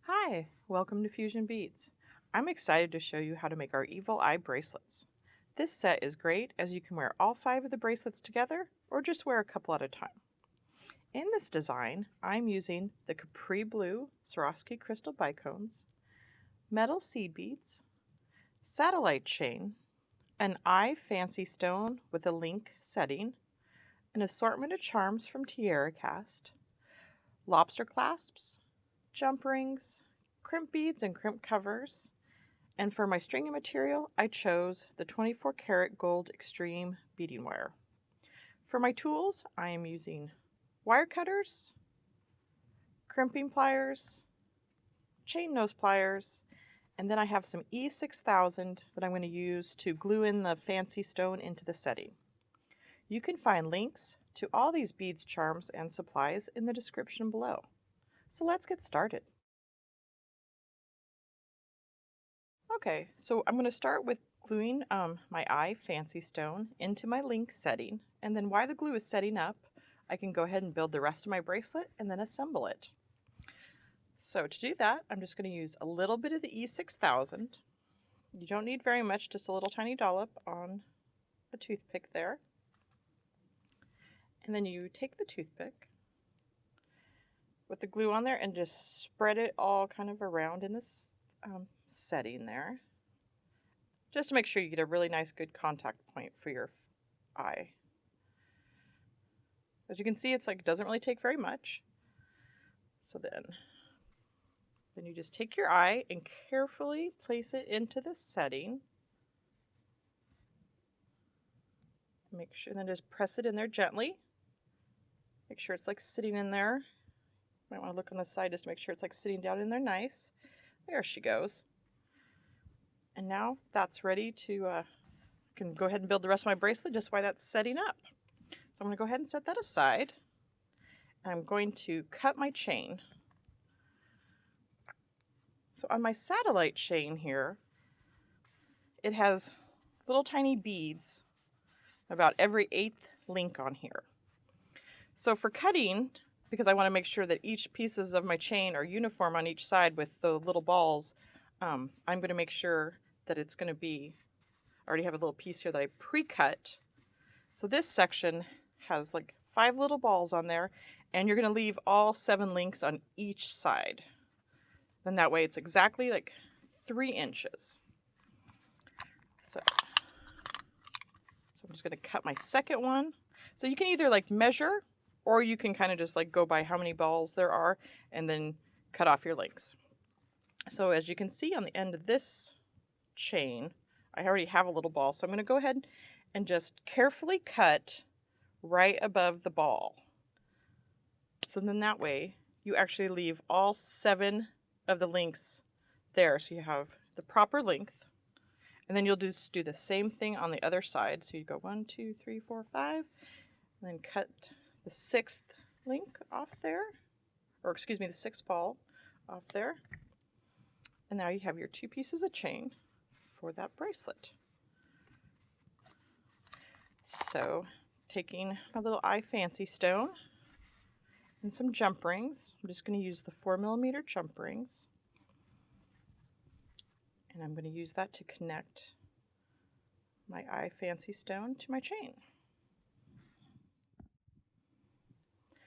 Hi, welcome to Fusion Beads. I'm excited to show you how to make our evil eye bracelets. This set is great as you can wear all 5 of the bracelets together or just wear a couple at a time. In this design, I'm using the Capri Blue Swarovski Crystal Bicones, metal seed beads, satellite chain, an eye fancy stone with a link setting, an assortment of charms from TierraCast, lobster clasps, jump rings, crimp beads and crimp covers, and for my stringing material, I chose the 24 karat gold extreme beading wire. For my tools, I am using wire cutters, crimping pliers, chain nose pliers, and then I have some E6000 that I'm going to use to glue in the fancy stone into the setting. You can find links to all these beads, charms, and supplies in the description below. So let's get started. Okay, so I'm going to start with gluing my eye fancy stone into my link setting, and then while the glue is setting up, I can go ahead and build the rest of my bracelet and then assemble it. So to do that, I'm just going to use a little bit of the E6000. You don't need very much, just a little tiny dollop on a toothpick there. And then you take the toothpick with the glue on there and just spread it all kind of around in this setting there, just to make sure you get a really nice good contact point for your eye. As you can see, it's like it doesn't really take very much. So then you just take your eye and carefully place it into the setting. Make sure, and then just press it in there gently. Make sure it's like sitting in there. Might want to look on the side just to make sure it's like sitting down in there nice. There she goes. And now that's ready to, I can go ahead and build the rest of my bracelet just while that's setting up. So I'm going to go ahead and set that aside. I'm going to cut my chain. So on my satellite chain here, it has little tiny beads about every 8th link on here. So for cutting, because I want to make sure that each pieces of my chain are uniform on each side with the little balls, I'm going to make sure that it's going to be, I already have a little piece here that I pre-cut. So this section has like 5 little balls on there, and you're going to leave all 7 links on each side. Then that way it's exactly like 3 inches. So I'm just going to cut my second one. So you can either like measure, or you can kind of just like go by how many balls there are and then cut off your links. So as you can see on the end of this chain, I already have a little ball. So I'm going to go ahead and just carefully cut right above the ball. So then that way you actually leave all 7 of the links there. So you have the proper length. And then you'll just do the same thing on the other side. So you go 1, 2, 3, 4, 5, and then cut the 6th link off there, or excuse me, the 6th ball off there. And now you have your 2 pieces of chain for that bracelet. So taking my little eye fancy stone and some jump rings, I'm just going to use the 4mm jump rings. And I'm going to use that to connect my eye fancy stone to my chain.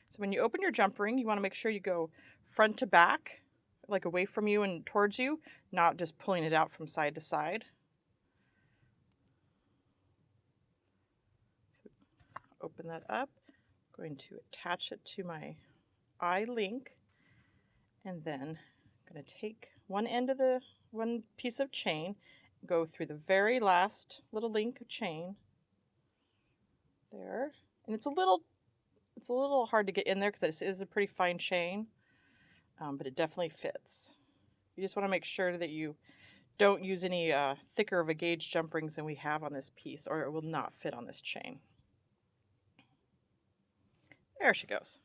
So when you open your jump ring, you want to make sure you go front to back, like away from you and towards you, not just pulling it out from side to side. Open that up. I'm going to attach it to my eye link, and then I'm going to take one piece of chain, go through the very last little link of chain there, and it's a little hard to get in there because it is a pretty fine chain, but it definitely fits. You just want to make sure that you don't use any thicker of a gauge jump rings than we have on this piece, or it will not fit on this chain. There she goes.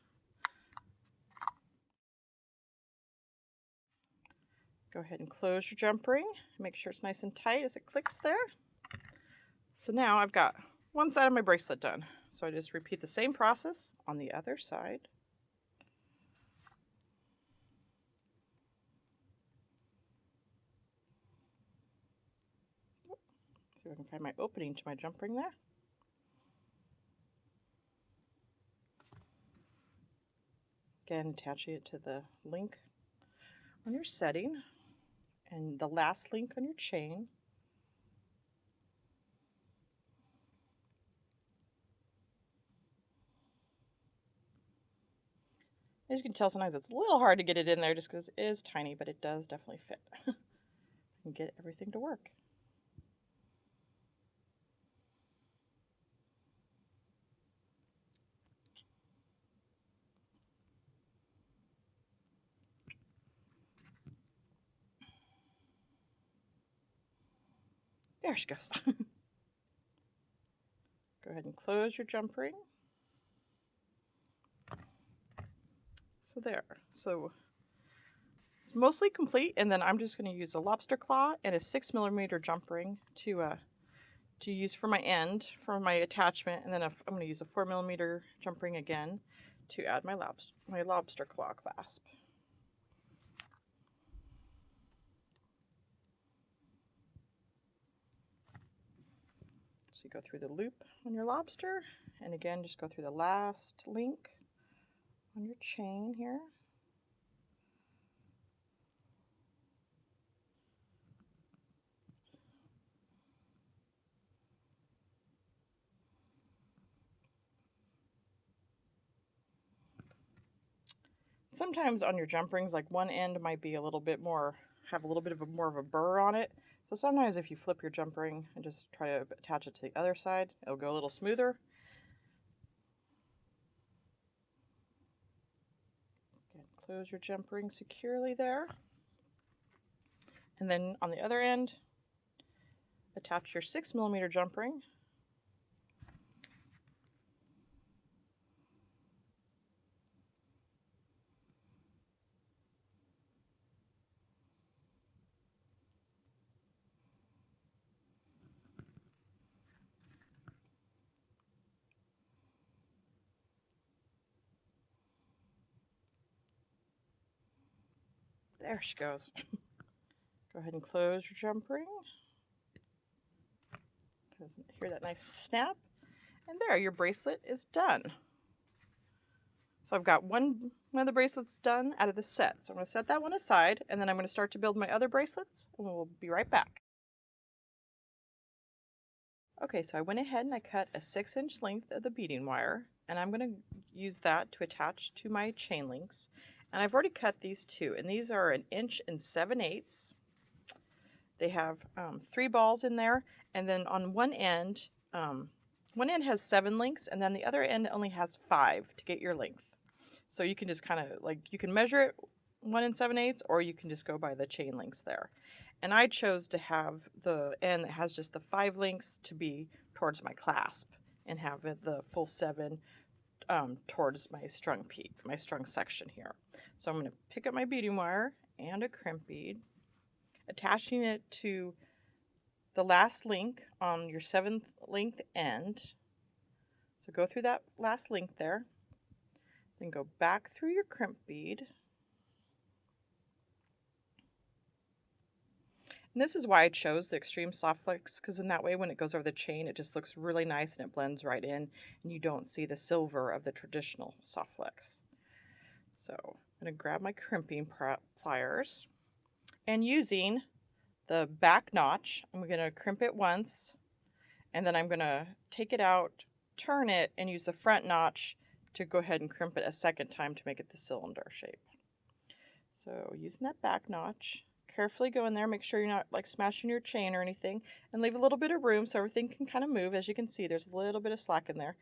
Go ahead and close your jump ring. Make sure it's nice and tight as it clicks there. So now I've got one side of my bracelet done. So I just repeat the same process on the other side. See if I can find my opening to my jump ring there. Again, attaching it to the link on your setting and the last link on your chain. As you can tell, sometimes it's a little hard to get it in there just because it is tiny, but it does definitely fit. And get everything to work. There she goes. Go ahead and close your jump ring. So there. So it's mostly complete, and then I'm just going to use a lobster claw and a 6mm jump ring to use for my end, for my attachment, and then I'm going to use a 4mm jump ring again to add my lobster claw clasp. So you go through the loop on your lobster, and again, just go through the last link on your chain here. Sometimes on your jump rings, like one end might be a little bit more, have a little bit of more of a burr on it. So sometimes if you flip your jump ring and just try to attach it to the other side, it'll go a little smoother. Again, close your jump ring securely there. And then on the other end, attach your 6mm jump ring. There she goes. Go ahead and close your jump ring. Hear that nice snap? And there, your bracelet is done. So I've got one of the bracelets done out of the set. So I'm going to set that one aside, and then I'm going to start to build my other bracelets, and we'll be right back. Okay, so I went ahead and I cut a 6-inch length of the beading wire, and I'm going to use that to attach to my chain links. And I've already cut these two, and these are 1 7/8 inches. They have 3 balls in there, and then on one end has 7 links, and then the other end only has 5 to get your length. So you can just kind of you can measure it 1 7/8, or you can just go by the chain links there. And I chose to have the end that has just the 5 links to be towards my clasp, and have the full 7 towards my strung peak, my strung section here. So I'm going to pick up my beading wire and a crimp bead, attaching it to the last link on your 7th length end. So go through that last link there, then go back through your crimp bead. And this is why I chose the extreme soft flex, because in that way when it goes over the chain it just looks really nice and it blends right in, and you don't see the silver of the traditional soft flex. So I'm going to grab my crimping pliers, and using the back notch, I'm going to crimp it once, and then I'm going to take it out, turn it, and use the front notch to go ahead and crimp it a second time to make it the cylinder shape. So using that back notch, carefully go in there, make sure you're not smashing your chain or anything, and leave a little bit of room so everything can kind of move. As you can see, there's a little bit of slack in there.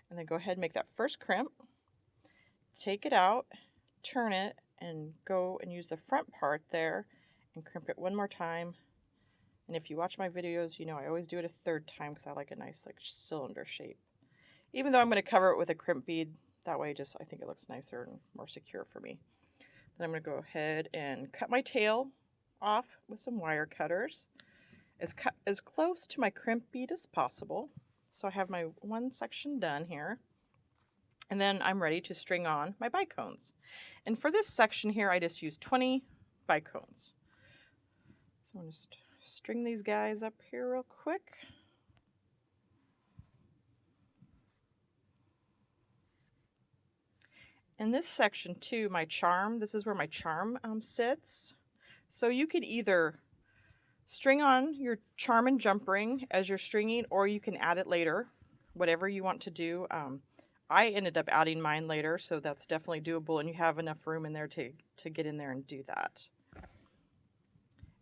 And then go ahead and make that first crimp, take it out, turn it, and go and use the front part there and crimp it one more time. And if you watch my videos, you know I always do it a 3rd time because I like a nice cylinder shape. Even though I'm going to cover it with a crimp bead, that way I think it looks nicer and more secure for me. Then I'm going to go ahead and cut my tail off with some wire cutters, as close to my crimp bead as possible. So I have my one section done here, and then I'm ready to string on my bicones. And for this section here, I just use 20 bicones. So I'm just string these guys up here real quick. In this section too, my charm, this is where my charm sits. So you could either string on your charm and jump ring as you're stringing, or you can add it later, whatever you want to do. I ended up adding mine later, so that's definitely doable, and you have enough room in there to get in there and do that.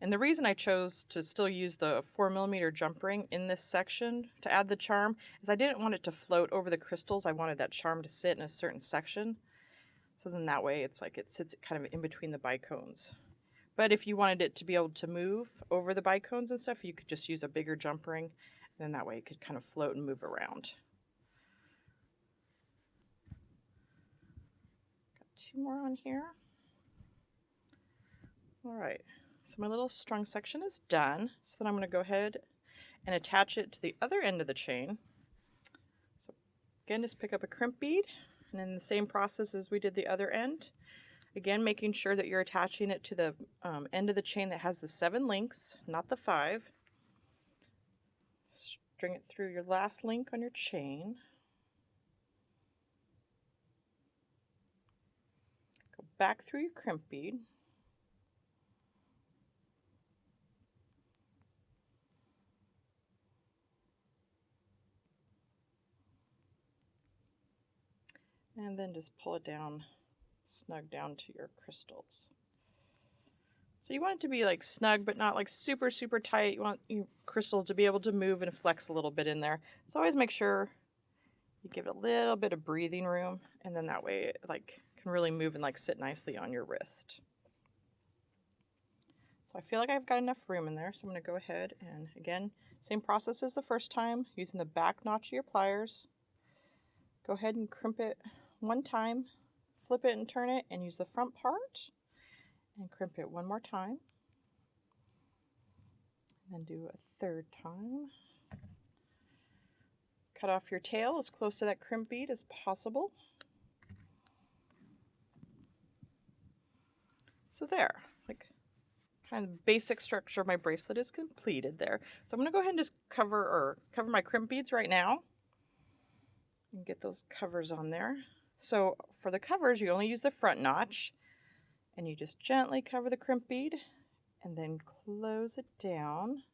And the reason I chose to still use the 4mm jump ring in this section to add the charm is I didn't want it to float over the crystals. I wanted that charm to sit in a certain section. So then that way it's like it sits kind of in between the bicones. But if you wanted it to be able to move over the bicones and stuff, you could just use a bigger jump ring. And then that way it could kind of float and move around. Got 2 more on here. All right, so my little strung section is done. So then I'm going to go ahead and attach it to the other end of the chain. So again, just pick up a crimp bead, and in the same process as we did the other end. Again, making sure that you're attaching it to the end of the chain that has the 7 links, not the 5. String it through your last link on your chain. Go back through your crimp bead. And then just pull it down, snug down to your crystals. So you want it to be like snug, but not like super, super tight. You want your crystals to be able to move and flex a little bit in there. So always make sure you give it a little bit of breathing room, and then that way it like can really move and like sit nicely on your wrist. So I feel like I've got enough room in there. So I'm going to go ahead and again, same process as the first time, using the back notch of your pliers. Go ahead and crimp it 1 time, flip it and turn it, and use the front part and crimp it 1 more time. And then do a 3rd time. Cut off your tail as close to that crimp bead as possible. So there, like kind of basic structure of my bracelet is completed there. So I'm going to go ahead and just cover my crimp beads right now and get those covers on there. So for the covers, you only use the front notch, and you just gently cover the crimp bead and then close it down.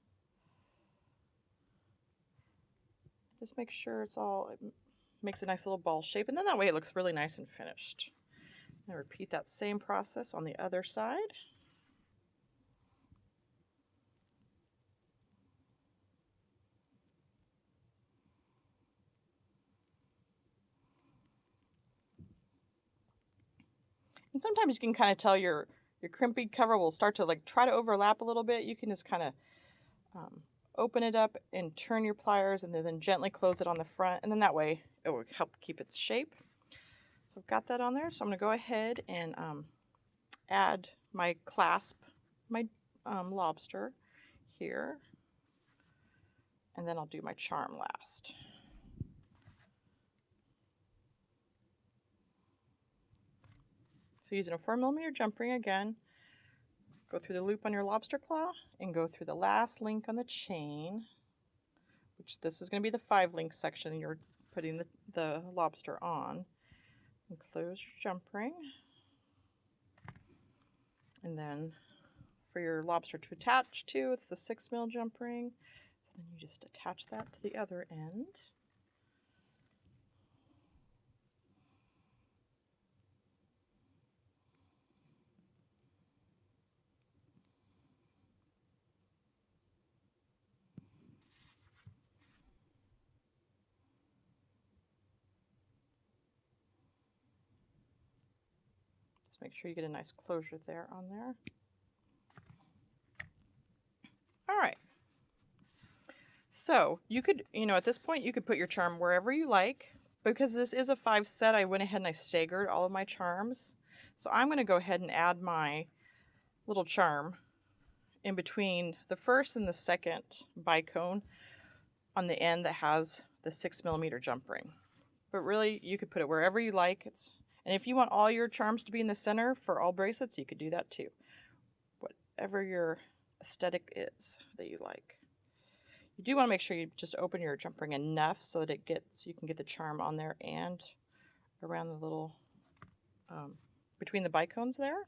Just make sure it makes a nice little ball shape, and then that way it looks really nice and finished. And repeat that same process on the other side. And sometimes you can kind of tell your crimp bead cover will start to like try to overlap a little bit. You can just kind of open it up and turn your pliers, and then gently close it on the front, and then that way it will help keep its shape. So I've got that on there. So I'm going to go ahead and add my clasp, my lobster here, and then I'll do my charm last. So using a 4mm jump ring again, go through the loop on your lobster claw and go through the last link on the chain, which this is going to be the 5-link section you're putting the lobster on. And close your jump ring. And then for your lobster to attach to, it's the 6mm jump ring. So then you just attach that to the other end. Make sure you get a nice closure there on there. All right. So you could, at this point, you could put your charm wherever you like. Because this is a 5 set, I went ahead and I staggered all of my charms. So I'm going to go ahead and add my little charm in between the first and the second bicone on the end that has the 6mm jump ring. But really, you could put it wherever you like. And if you want all your charms to be in the center for all bracelets, you could do that too. Whatever your aesthetic is that you like. You do want to make sure you just open your jump ring enough so that you can get the charm on there and around the little between the bicones there.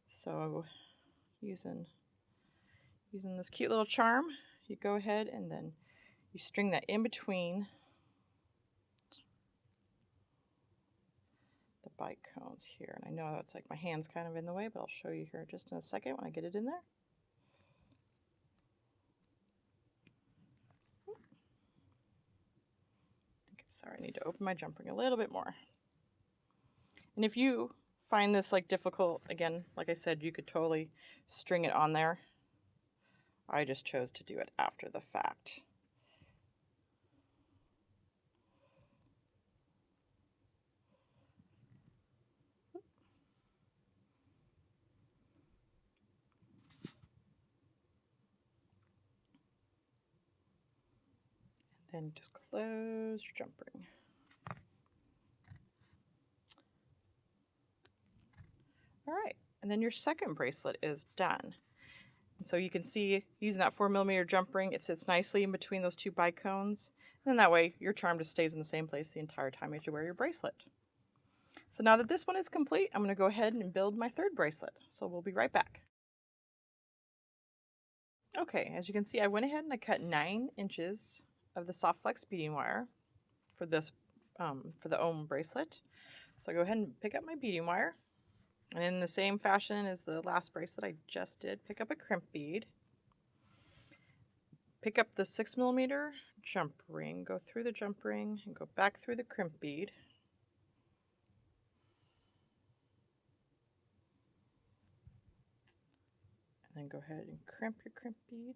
So using this cute little charm, you go ahead and then you string that in between the bicones here. And I know it's like my hand's kind of in the way, but I'll show you here just in a second when I get it in there. Sorry, I need to open my jump ring a little bit more. And if you find this like difficult, again, like I said, you could totally string it on there. I just chose to do it after the fact. And then just close your jump ring. All right, and then your second bracelet is done. And so you can see using that 4mm jump ring, it sits nicely in between those two bicones. And then that way your charm just stays in the same place the entire time as you wear your bracelet. So now that this one is complete, I'm going to go ahead and build my third bracelet. So we'll be right back. Okay, as you can see, I went ahead and I cut 9 inches of the soft flex beading wire for this for the ohm bracelet. So I go ahead and pick up my beading wire. And in the same fashion as the last bracelet I just did, pick up a crimp bead, pick up the 6mm jump ring, go through the jump ring, and go back through the crimp bead. And then go ahead and crimp your crimp bead.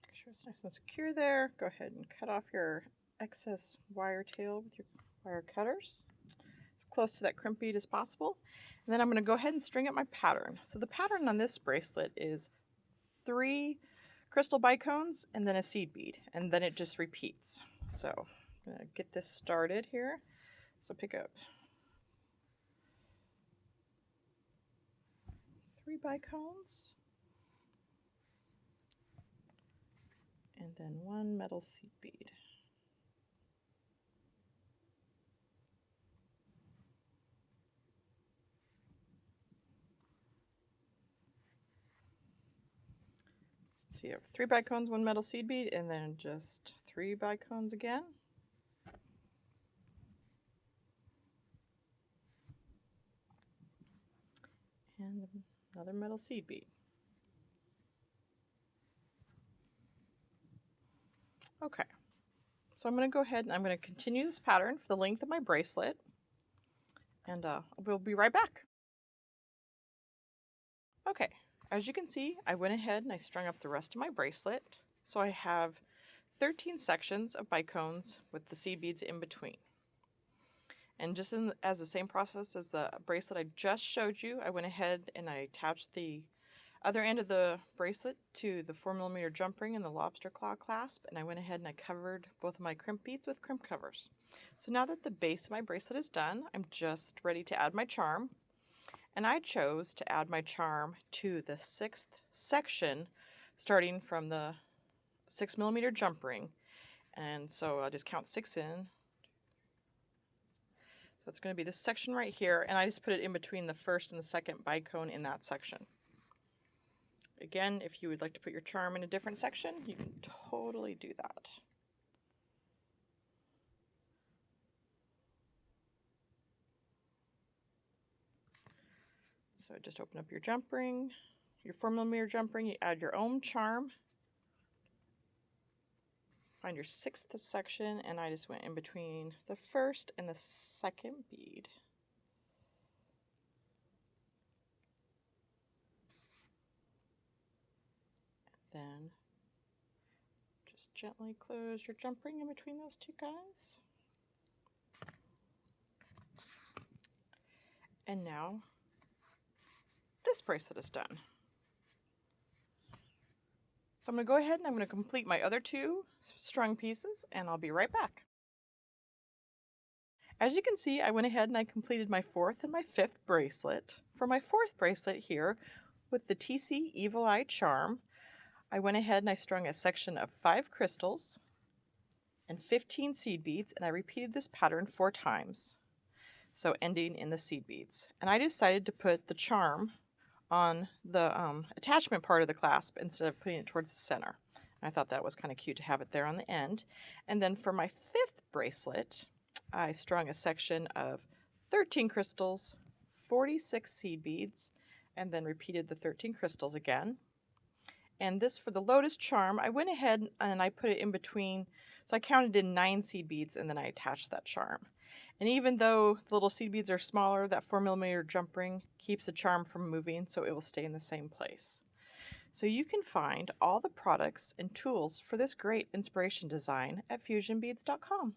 Make sure it's nice and secure there. Go ahead and cut off your excess wire tail with your wire cutters as close to that crimp bead as possible. And then I'm going to go ahead and string up my pattern. So the pattern on this bracelet is 3 crystal bicones and then a seed bead, and then it just repeats. So I'm going to get this started here. So pick up 3 bicones and then 1 metal seed bead. So you have 3 bicones, 1 metal seed bead, and then just 3 bicones again. And another metal seed bead. Okay, so I'm going to go ahead and I'm going to continue this pattern for the length of my bracelet, and we'll be right back. Okay, as you can see, I went ahead and I strung up the rest of my bracelet. So I have 13 sections of bicones with the seed beads in between. And just as the same process as the bracelet I just showed you, I went ahead and I attached the other end of the bracelet to the 4mm jump ring and the lobster claw clasp, and I went ahead and I covered both of my crimp beads with crimp covers. So now that the base of my bracelet is done, I'm just ready to add my charm. And I chose to add my charm to the 6th section, starting from the 6mm jump ring. And so I'll just count 6 in. So it's going to be this section right here, and I just put it in between the first and the second bicone in that section. Again, if you would like to put your charm in a different section, you can totally do that. So just open up your jump ring, your 4mm jump ring, you add your own charm. Find your 6th section, and I just went in between the first and the second bead. Then just gently close your jump ring in between those 2 guys. And now this bracelet is done. So I'm going to go ahead and I'm going to complete my other 2 strung pieces, and I'll be right back. As you can see, I went ahead and I completed my 4th and my 5th bracelet. For my 4th bracelet here, with the TC Evil Eye charm, I went ahead and I strung a section of 5 crystals and 15 seed beads, and I repeated this pattern 4 times, so ending in the seed beads. And I decided to put the charm on the attachment part of the clasp instead of putting it towards the center. I thought that was kind of cute to have it there on the end. And then for my 5th bracelet, I strung a section of 13 crystals, 46 seed beads, and then repeated the 13 crystals again. And this for the Lotus charm, I went ahead and I put it in between, so I counted in 9 seed beads and then I attached that charm. And even though the little seed beads are smaller, that 4mm jump ring keeps the charm from moving, so it will stay in the same place. So you can find all the products and tools for this great inspiration design at fusionbeads.com.